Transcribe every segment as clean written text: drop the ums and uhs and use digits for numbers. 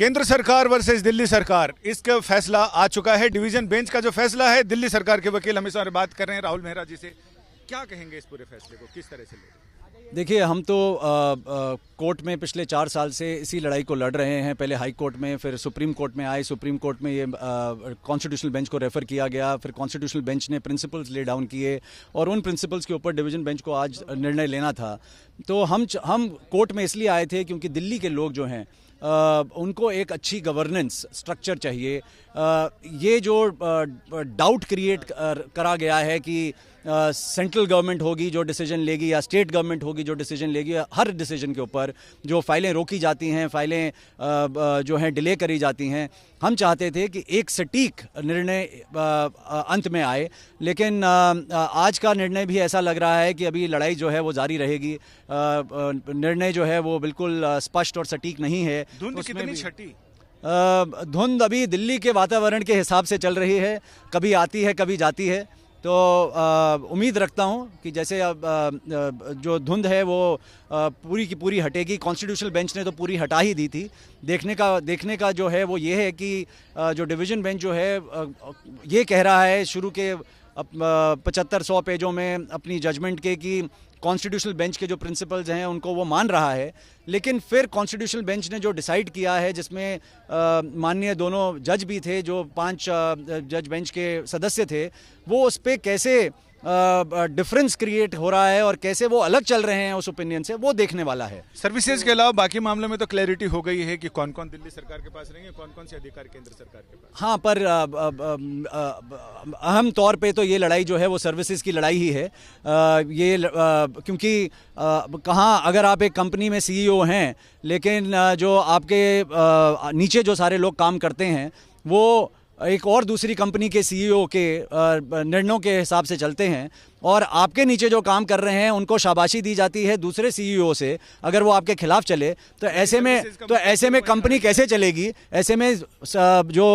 केंद्र सरकार वर्सेस दिल्ली सरकार, इसका फैसला आ चुका है। डिवीजन बेंच का जो फैसला है, दिल्ली सरकार के वकील हम इस बारे बात कर रहे हैं राहुल मेहरा जी से। क्या कहेंगे इस पूरे फैसले को, किस तरह से लेंगे? देखिए, हम तो कोर्ट में पिछले 4 साल से इसी लड़ाई को लड़ रहे हैं। पहले हाई कोर्ट में, फिर सुप्रीम कोर्ट में आए। सुप्रीम कोर्ट में ये कॉन्स्टिट्यूशनल बेंच को रेफ़र किया गया, फिर कॉन्स्टिट्यूशनल बेंच ने प्रिंसिपल्स ले डाउन किए और उन प्रिंसिपल्स के ऊपर डिवीजन बेंच को आज निर्णय लेना था। तो हम कोर्ट में इसलिए आए थे क्योंकि दिल्ली के लोग जो हैं उनको एक अच्छी गवर्नेंस स्ट्रक्चर चाहिए। ये जो डाउट क्रिएट करा गया है कि सेंट्रल गवर्नमेंट होगी जो डिसीजन लेगी या स्टेट गवर्नमेंट होगी जो डिसीजन लेगी, हर डिसीजन के ऊपर जो फाइलें रोकी जाती हैं, फाइलें जो हैं डिले करी जाती हैं। हम चाहते थे कि एक सटीक निर्णय अंत में आए, लेकिन आज का निर्णय भी ऐसा लग रहा है कि अभी लड़ाई जो है वो जारी रहेगी। निर्णय जो है वो बिल्कुल स्पष्ट और सटीक नहीं है। धुंध कितनी छठी? धुंध अभी दिल्ली के वातावरण के हिसाब से चल रही है, कभी आती है कभी जाती है। तो उम्मीद रखता हूं कि जैसे जो धुंध है वो पूरी की पूरी हटेगी। कॉन्स्टिट्यूशनल बेंच ने तो पूरी हटा ही दी थी। देखने का जो है वो ये है कि जो डिवीजन बेंच जो है ये कह रहा है शुरू के 75-100 पेजों में अपनी जजमेंट के कि कॉन्स्टिट्यूशनल बेंच के जो प्रिंसिपल्स हैं उनको वो मान रहा है, लेकिन फिर कॉन्स्टिट्यूशनल बेंच ने जो डिसाइड किया है, जिसमें माननीय दोनों जज भी थे, जो 5 जज बेंच के सदस्य थे, वो उस पर कैसे डिफरेंस क्रिएट हो रहा है और कैसे वो अलग चल रहे हैं उस ओपिनियन से, वो देखने वाला है। सर्विसेज के अलावा बाकी मामलों में तो क्लैरिटी हो गई है कि कौन कौन दिल्ली सरकार के पास रहेंगे, कौन कौन से अधिकार केंद्र सरकार के पास। हाँ, पर अहम तौर पे तो ये लड़ाई जो है वो सर्विसेज की लड़ाई ही है। क्योंकि कहाँ अगर आप एक कंपनी में सीईओ हैं, लेकिन जो आपके नीचे जो सारे लोग काम करते हैं वो एक और दूसरी कंपनी के सीईओ के निर्णयों के हिसाब से चलते हैं, और आपके नीचे जो काम कर रहे हैं उनको शाबाशी दी जाती है दूसरे सीईओ से अगर वो आपके खिलाफ चले, तो ऐसे में कंपनी कैसे चलेगी? ऐसे में जो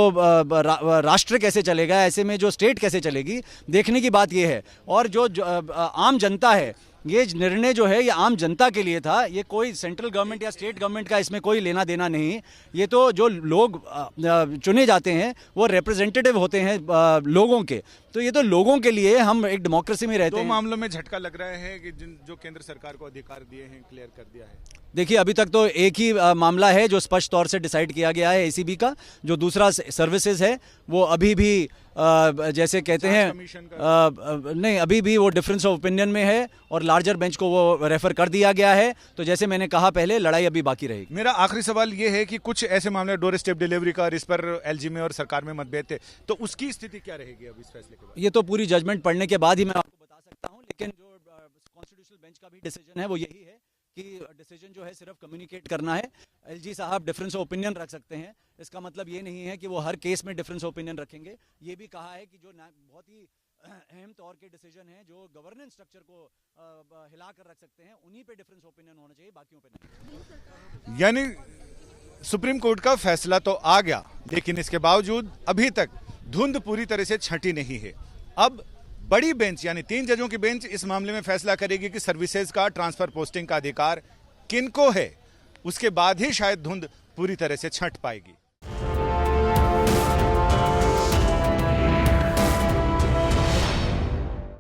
राष्ट्र कैसे चलेगा? ऐसे में जो स्टेट कैसे चलेगी? देखने की बात ये है। और जो आम जनता है, ये निर्णय जो है ये आम जनता के लिए था। ये कोई सेंट्रल गवर्नमेंट या स्टेट गवर्नमेंट का इसमें कोई लेना देना नहीं। ये तो जो लोग चुने जाते हैं वो रिप्रेजेंटेटिव होते हैं लोगों के। तो ये तो लोगों के लिए, हम एक डेमोक्रेसी में रहते हैं। 2 मामलों में झटका लग रहा है कि जो केंद्र सरकार को अधिकार दिए हैं क्लियर कर दिया है। देखिए, अभी तक तो एक ही मामला है जो स्पष्ट तौर से डिसाइड किया गया है एसीबी का। जो दूसरा सर्विसेज है वो अभी भी जैसे कहते हैं नहीं, अभी भी वो डिफरेंस ऑफ ओपिनियन में है और लार्जर बेंच को वो रेफर कर दिया गया है। तो जैसे मैंने कहा पहले, लड़ाई अभी बाकी रहेगी। मेरा आखिरी सवाल ये है कि कुछ ऐसे मामले डोर स्टेप डिलीवरी का, इस पर एलजी में और सरकार में मतभेद थे, तो उसकी स्थिति क्या रहेगी अब इस फैसले के बाद? ये तो पूरी जजमेंट पढ़ने के बाद ही मैं आपको बता सकता हूँ, लेकिन जो कॉन्स्टिट्यूशनल बेंच का भी डिसीजन है वो यही है कि डिसीजन जो है सिर्फ कम्युनिकेट करना है। एलजी साहब डिफरेंस ऑफ ओपिनियन रख सकते हैं, इसका मतलब ये नहीं है कि वो हर केस में डिफरेंस ऑफ ओपिनियन रखेंगे। ये भी कहा है कि जो बहुत ही अहम तौर के डिसीजन हैं जो गवर्नेंस स्ट्रक्चर को हिला कर रख सकते हैं, उन्हीं पे डिफरेंस ऑफ ओपिनियन होना चाहिए, बाकियों पे नहीं। यानी सुप्रीम कोर्ट का फैसला तो आ गया, लेकिन इसके बावजूद अभी तक धुंध पूरी तरह से छंटी नहीं है। अब बड़ी बेंच यानी 3 जजों की बेंच इस मामले में फैसला करेगी कि सर्विसेज का ट्रांसफर पोस्टिंग का अधिकार किनको है। उसके बाद ही शायद धुंध पूरी तरह से छंट पाएगी।